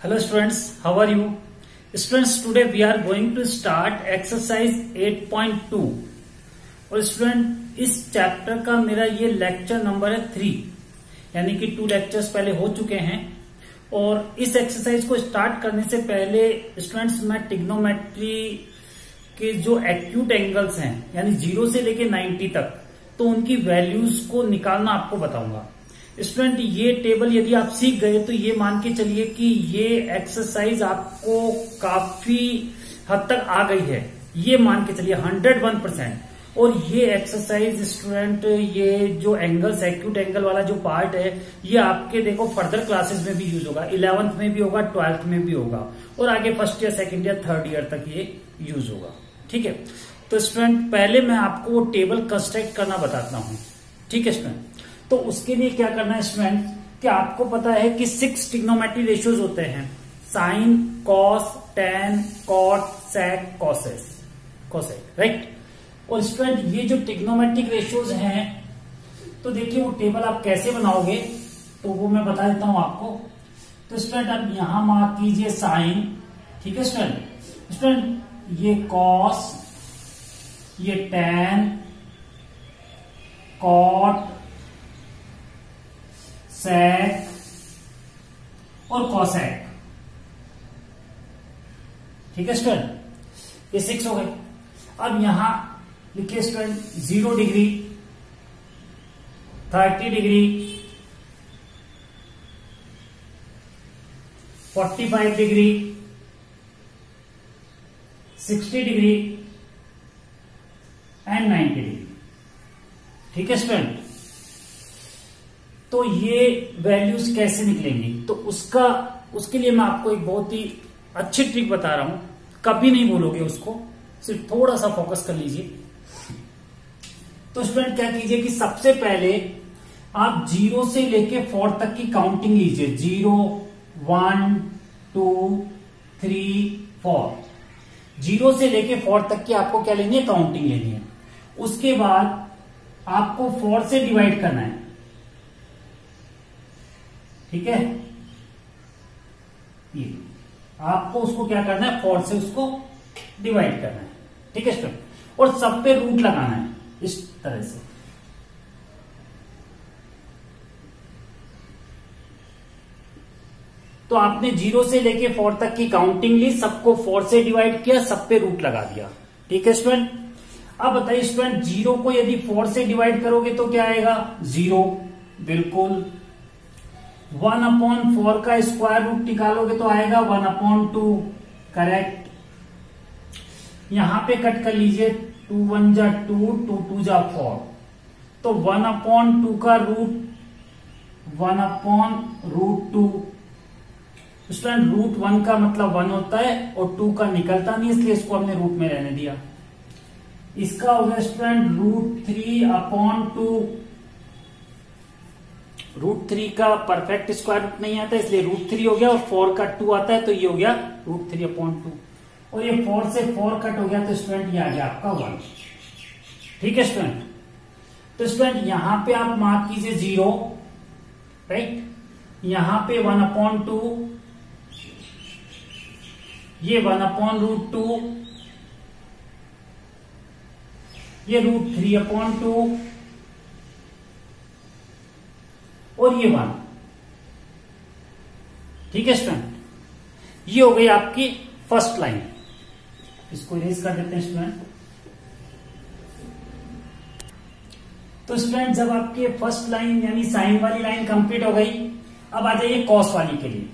Hello students, how are you? Students, today we are going to start exercise 8.2 और student इस chapter का मेरा ये लेक्चर नंबर है 3, यानी कि 2 लेक्चर्स पहले हो चुके हैं। और इस एक्सरसाइज को स्टार्ट करने से पहले स्टूडेंट्स मैं ट्रिग्नोमेट्री के जो एक्यूट एंगल्स हैं यानी 0 से लेके 90 तक, तो उनकी वैल्यूज को निकालना आपको बताऊंगा। स्टूडेंट ये टेबल यदि आप सीख गए तो ये मान के चलिए कि ये एक्सरसाइज आपको काफी हद तक आ गई है, ये मान के चलिए 101%। और ये एक्सरसाइज स्टूडेंट ये जो एंगल्स एक्यूट एंगल वाला जो पार्ट है ये आपके देखो फर्दर क्लासेस में भी यूज होगा, 11th में भी होगा, 12th में भी होगा और आगे first year, second year, third year तक ये यूज होगा। ठीक है, तो स्टूडेंट पहले मैं आपको वो टेबल कंस्ट्रक्ट करना बताता हूँ। ठीक है स्टूडेंट, तो उसके लिए क्या करना है स्टूडेंट कि आपको पता है कि 6 ट्रिग्नोमेट्री रेशियोज होते हैं, साइन, कॉस, टैन, कॉट, सेक, कोसेक, राइट। और स्टूडेंट ये जो ट्रिग्नोमेट्रिक रेशियोज हैं तो देखिए वो टेबल आप कैसे बनाओगे तो वो मैं बता देता हूं आपको। तो स्टूडेंट आप यहां मार्क कीजिए साइन, ठीक है स्टूडेंट ये कॉस, ये टैन, कॉट, सेक और कॉसेक। ठीक है स्टूडेंट, ये 6 हो गए। अब यहां लिखिए student 0 degree, 30 degree, 45 degree, 60 degree and 90 degree. ठीक है स्टूडेंट, तो ये वैल्यूज कैसे निकलेंगी तो उसके लिए मैं आपको एक बहुत ही अच्छी ट्रिक बता रहा हूं, कभी नहीं भूलोगे उसको, सिर्फ थोड़ा सा फोकस कर लीजिए। तो स्टूडेंट क्या कीजिए कि सबसे पहले आप 0 से लेके 4 तक की काउंटिंग लीजिए। 0, 1, 2, 3, 4। 0 से लेके 4 तक की आपको क्या लेनी है, काउंटिंग लेनी है। उसके बाद आपको 4 से डिवाइड करना है। ठीक है, ये आपको उसको क्या करना है, 4 से उसको डिवाइड करना है। ठीक है स्टूडेंट, और सब पे रूट लगाना है इस तरह से। तो आपने 0 से लेके 4 तक की काउंटिंग ली, सबको 4 से डिवाइड किया, सब पे रूट लगा दिया। ठीक है स्टूडेंट, अब बताइए स्टूडेंट 0 को यदि 4 से डिवाइड करोगे तो क्या आएगा, 0, बिल्कुल। 1/4 का स्क्वायर रूट निकालोगे तो आएगा 1/2, करेक्ट। यहां पे कट कर लीजिए, 2 1 जा 2, 2 2 जा 4, तो 1/2 का रूट 1/√2। स्टूडेंट रूट 1 का मतलब 1 होता है और 2 का निकलता नहीं, इसलिए इसको हमने रूट में रहने दिया। इसका हो गया स्टूडेंट √3/2। √3 का परफेक्ट स्क्वायर रूट नहीं आता इसलिए √3 हो गया, और 4 का 2 आता है तो ये हो गया √3/2। और ये 4 से 4 कट हो गया तो स्टूडेंट ये आ गया आपका 1। ठीक है स्टूडेंट, तो स्टूडेंट यहां पे आप मार्क कीजिए 0, राइट। यहां पे 1/2, ये 1/√2, ये √3/2 और ये 1। ठीक है स्टूडेंट, ये हो गई आपकी फर्स्ट लाइन। इसको इरेज कर देते हैं स्टूडेंट। तो स्टूडेंट जब आपकी फर्स्ट लाइन यानी साइन वाली लाइन कंप्लीट हो गई, अब आ जाइए कॉस वाली के लिए।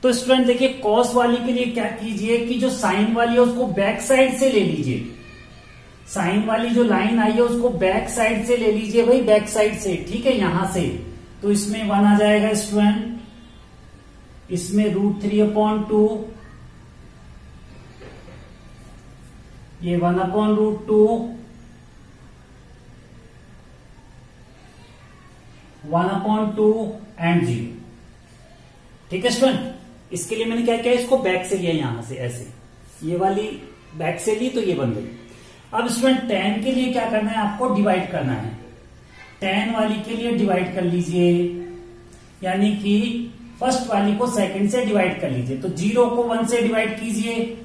तो स्टूडेंट देखिए कॉस वाली के लिए क्या कीजिए कि जो साइन वाली है उसको बैक साइड से ले लीजिए। साइन वाली जो लाइन आई है उसको बैक साइड से ले लीजिए भाई, बैक साइड से। ठीक है, यहां से तो इसमें 1 आ जाएगा स्टूडेंट, इसमें √3/2, ये 1/√2, 1/2 एंड 0। ठीक है स्टूडेंट, इसके लिए मैंने क्या किया, इसको बैक से लिया, यहां से ऐसे, ये वाली बैक से ली तो ये बन गई। अब स्टूडेंट tan के लिए क्या करना है, आपको डिवाइड करना है। tan वाली के लिए डिवाइड कर लीजिए, यानी कि फर्स्ट वाली को सेकंड से डिवाइड कर लीजिए। तो 0 को 1 से डिवाइड कीजिए,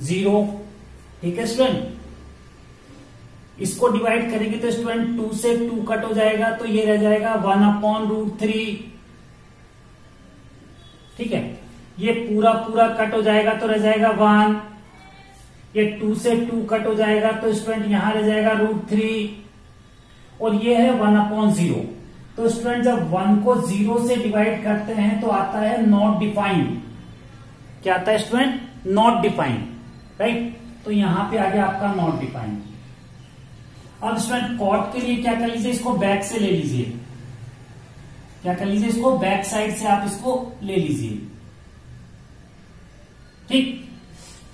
0। ठीक है स्टूडेंट, इसको डिवाइड करेंगे तो स्टूडेंट 2 से 2 कट हो जाएगा, तो ये रह जाएगा 1/√3। ठीक है, ये पूरा पूरा कट हो जाएगा तो रह जाएगा 1। ये 2 से 2 कट हो जाएगा तो स्टूडेंट यहां रह जाएगा √3, और ये है 1/0। तो स्टूडेंट जब 1 को 0 से डिवाइड करते हैं तो आता है नॉट डिफाइंड। क्या आता है स्टूडेंट? Not defined, right. तो यहां पे आ गया आपका नॉट डिफाइंड। अब स्टूडेंट कॉट के लिए क्या कर लीजिए, इसको बैक से ले लीजिए। क्या कर लीजिए, इसको बैक साइड से आप इसको ले लीजिए। ठीक,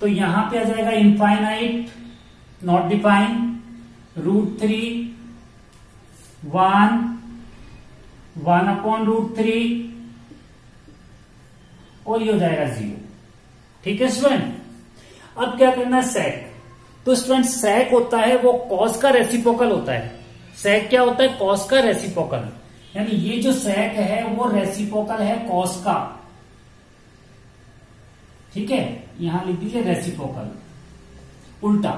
तो यहां पे आ जाएगा इनफाइनाइट, नॉट डिफाइंड, √3, 1/√3, और ये हो जाएगा 0। ठीक है स्टूडेंट, अब क्या करना है, सेक। तो स्टूडेंट सेक होता है वो कॉस का रेसिप्रोकल होता है। सेक क्या होता है? कॉस का रेसिप्रोकल, यानी ये जो सेक है वो रेसिप्रोकल है कॉस का। ठीक है, यहां लिख दीजिए रेसिप्रोकल, उल्टा।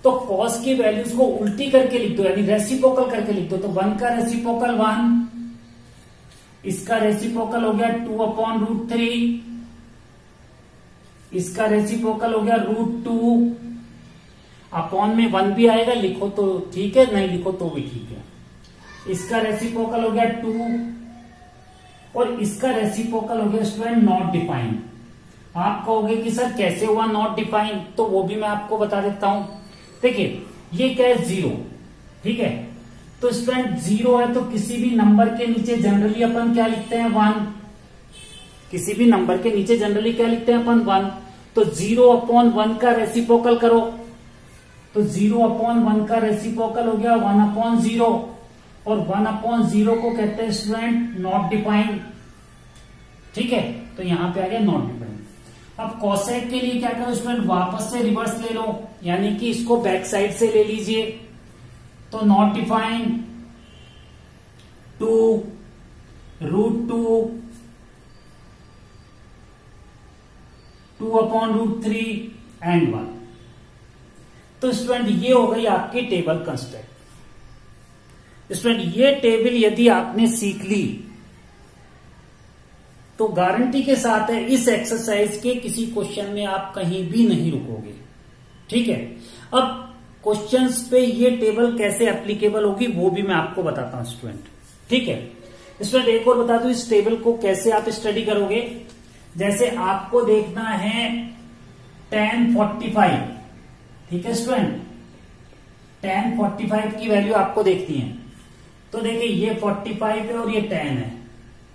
तो कॉस की वैल्यूज को उल्टी करके लिख दो, यानी रेसिप्रोकल करके लिख दो। तो 1 का रेसिप्रोकल 1, इसका रेसिप्रोकल हो गया 2/√3, इसका रेसिप्रोकल हो गया √2। अपॉन में 1 भी आएगा, लिखो तो ठीक है, नहीं लिखो तो भी ठीक है। इसका रेसिप्रोकल हो गया 2, और इसका रेसिप्रोकल हो गया स्टूडेंट नॉट डिफाइंड। आप कहोगे कि सर कैसे हुआ नॉट डिफाइंड, तो वो भी मैं आपको बता देता हूं। देखिए ये क्या है, 0। ठीक है, तो स्टूडेंट 0 है तो किसी भी नंबर के नीचे जनरली अपन क्या लिखते हैं, 1। किसी भी नंबर के नीचे जनरली क्या लिखते हैं अपन, 1। तो 0/1 का रेसिप्रोकल करो, तो 0/1 का रेसिप्रोकल हो गया 1/0, और 1/0 को कहते हैं स्टूडेंट नॉट डिफाइंड। ठीक है, तो यहां पे आ गया नॉट डिफाइंड। अब कॉसेक के लिए क्या करो स्टूडेंट, वापस से रिवर्स ले लो, यानी कि इसको बैक साइड से ले लीजिए। तो नॉट डिफाइंड 2, √2, 2/√3 एंड 1। तो स्टूडेंट ये हो गई आपकी टेबल कंस्ट्रक्ट। स्टूडेंट ये टेबल यदि आपने सीख ली तो गारंटी के साथ है इस एक्सरसाइज के किसी क्वेश्चन में आप कहीं भी नहीं रुकोगे। ठीक है, अब क्वेश्चंस पे ये टेबल कैसे एप्लीकेबल होगी वो भी मैं आपको बताता हूं स्टूडेंट। ठीक है स्टूडेंट, एक और बता दूं इस टेबल को कैसे आप स्टडी करोगे। जैसे आपको देखना है tan 45। ठीक है स्टूडेंट, tan 45 की वैल्यू आपको देखती है। तो देखिए ये 45 है और ये tan है।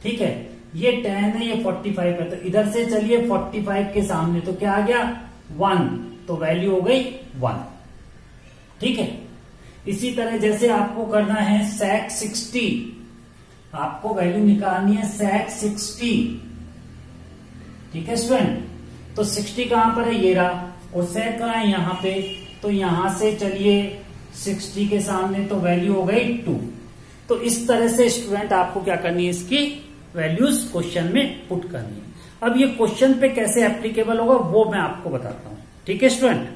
ठीक है, ये tan है, ये 45 है, तो इधर से चलिए 45 के सामने तो क्या आ गया 1, तो वैल्यू हो गई 1। ठीक है, इसी तरह जैसे आपको करना है sec 60, आपको वैल्यू निकालनी है sec 60। ठीक है स्टूडेंट, तो 60 कहां पर है, ये रहा, और sec कहां है, यहां पे। तो यहां से चलिए 60 के सामने तो वैल्यू हो गई 2। तो इस तरह से स्टूडेंट आपको क्या करनी है, इसकी वैल्यूज क्वेश्चन में पुट करनी है। अब ये क्वेश्चन पे कैसे एप्लीकेबल होगा वो मैं आपको बताता हूं। ठीक है student,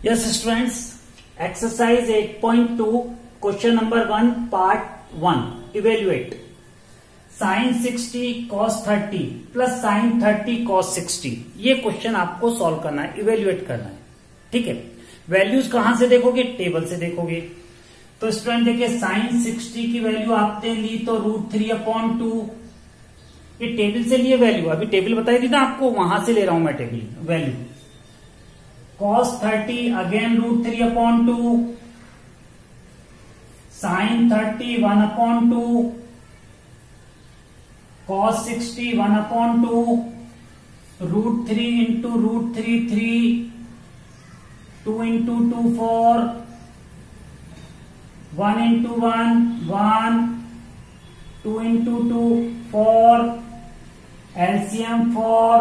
yes students, exercise 8.2 question number 1 part 1, evaluate sin 60 cos 30 plus sin 30 cos 60। ये क्वेश्चन आपको सॉल्व करना है, इवेल्युएट करना है। ठीक है, वैल्यूज कहां से देखोगे, टेबल से देखोगे। तो स्टूडेंट देखिए sin 60 की वैल्यू आपने ली तो √3/2, ये टेबल से लिए वैल्यू, अभी टेबल बताई थी ना आपको, वहां से ले रहा हूं मैं table value. cos 30 again √3/2, sin 30 1/2, cos 60 1/2, √3 into √3 3, 2 into 2 4, 1 into 1 1, 2 into 2 4, LCM 4,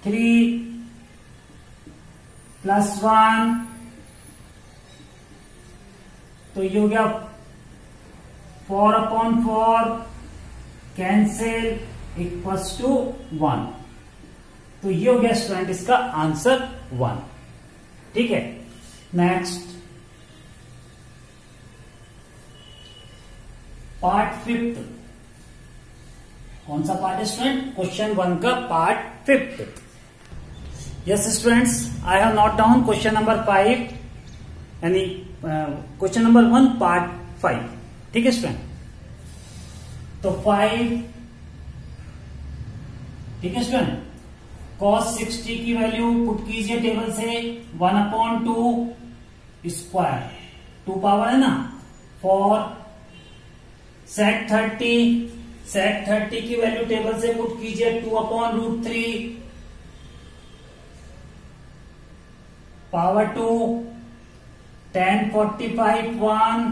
3 plus 1, तो ये हो गया 4/4, कैंसिल इक्वल्स टू 1। तो ये हो गया स्टूडेंट इसका आंसर 1। ठीक है, नेक्स्ट पार्ट 5। कौन सा पार्ट है स्टूडेंट? क्वेश्चन 1 का part 5। Yes students, I have note down question number 5 यानी क्वेश्चन नंबर 1 पार्ट 5। ठीक है स्टूडेंट, तो 5। ठीक है स्टूडेंट, cos 60 की वैल्यू पुट कीजिए टेबल से 1/2 स्क्वायर, 2 पावर है ना 4। sec 30 की वैल्यू टेबल से पुट कीजिए 2/√3 power 2। tan 45 1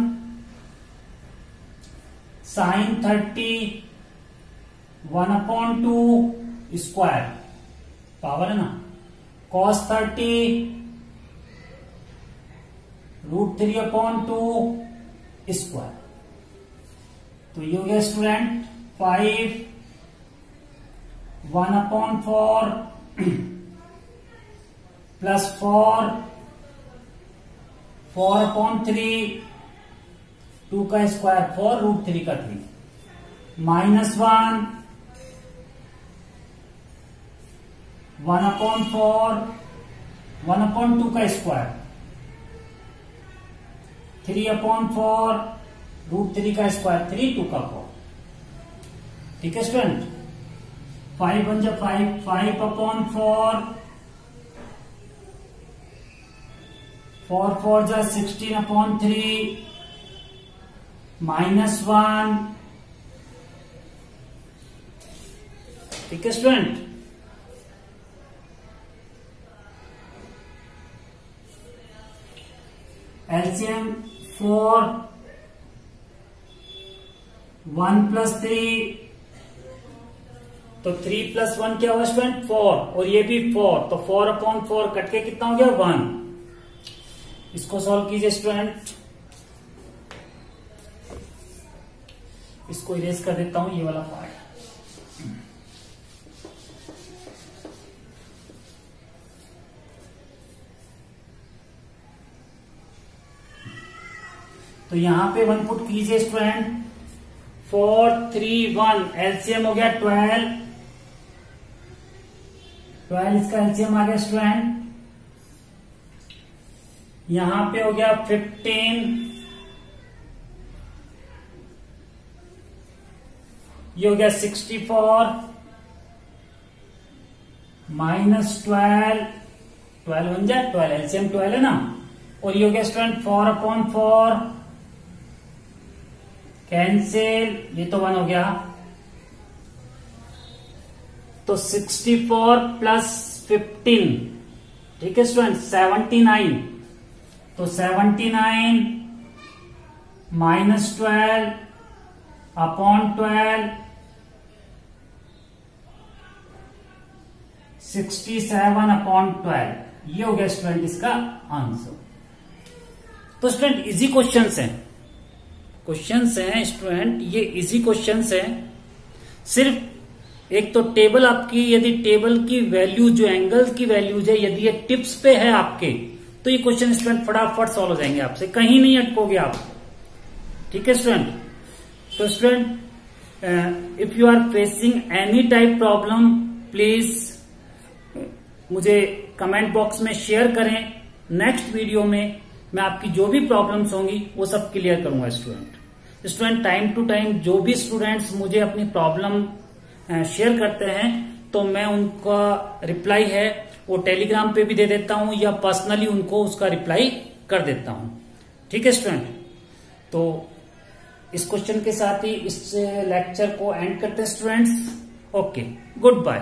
sin 30 1/2 square, power है ना cos 30 √3/2 स्क्वायर। तो ये हो गया स्टूडेंट 5 1/4 प्लस 4/3 2 का स्क्वायर 4 √3 का 3 -1 1/4 1/2 का स्क्वायर 3/4 √3 का स्क्वायर 3 2 का 4। ठीक है स्टूडेंट, 5 बन जा 5/4 4 4 जा 16/3 -1। ठीक है स्टूडेंट, एलसीएम 4 1 + 3 तो 3 + 1 क्या हुआ स्टूडेंट 4 और ये भी 4 तो 4/4 कट के कितना हो गया 1। इसको सॉल्व कीजिए स्टूडेंट, इसको इरेज कर देता हूं ये वाला पार्ट। तो यहां पे 1 पुट कीजिए स्टूडेंट 4 3 1 एलसीएम हो गया 12 इसका एलसीएम आ गया स्टूडेंट। यहां पे हो गया 15 ये हो गया 64 -12 बन जाए 12 एलसीएम 12 है ना। और ये हो गया स्टूडेंट 4/4 कैंसिल, ये तो 1 हो गया। तो 64 + 15 ठीक है स्टूडेंट 79 तो 79 -12/12 67/12 ये हो गया स्टूडेंट इसका आंसर। तो स्टूडेंट इजी क्वेश्चंस हैं स्टूडेंट, ये इजी क्वेश्चंस हैं। सिर्फ एक तो टेबल आपकी, यदि टेबल की वैल्यू जो एंगल की वैल्यूज है यदि ये टिप्स पे है आपके तो ये क्वेश्चन स्टूडेंट फटाफट सॉल्व हो जाएंगे आपसे, कहीं नहीं अटकोगे आप। ठीक है स्टूडेंट, तो student if you are facing any type problem please मुझे कमेंट बॉक्स में शेयर करें। नेक्स्ट वीडियो में मैं आपकी जो भी प्रॉब्लम्स होंगी वो सब क्लियर करूंगा स्टूडेंट। टाइम टू टाइम जो भी स्टूडेंट्स मुझे अपनी प्रॉब्लम शेयर करते हैं तो मैं उनका रिप्लाई है वो टेलीग्राम पे भी दे देता हूं या पर्सनली उनको उसका रिप्लाई कर देता हूं। ठीक है स्टूडेंट, तो इस क्वेश्चन के साथ ही इस लेक्चर को एंड करते हैं स्टूडेंट्स। Okay, good bye.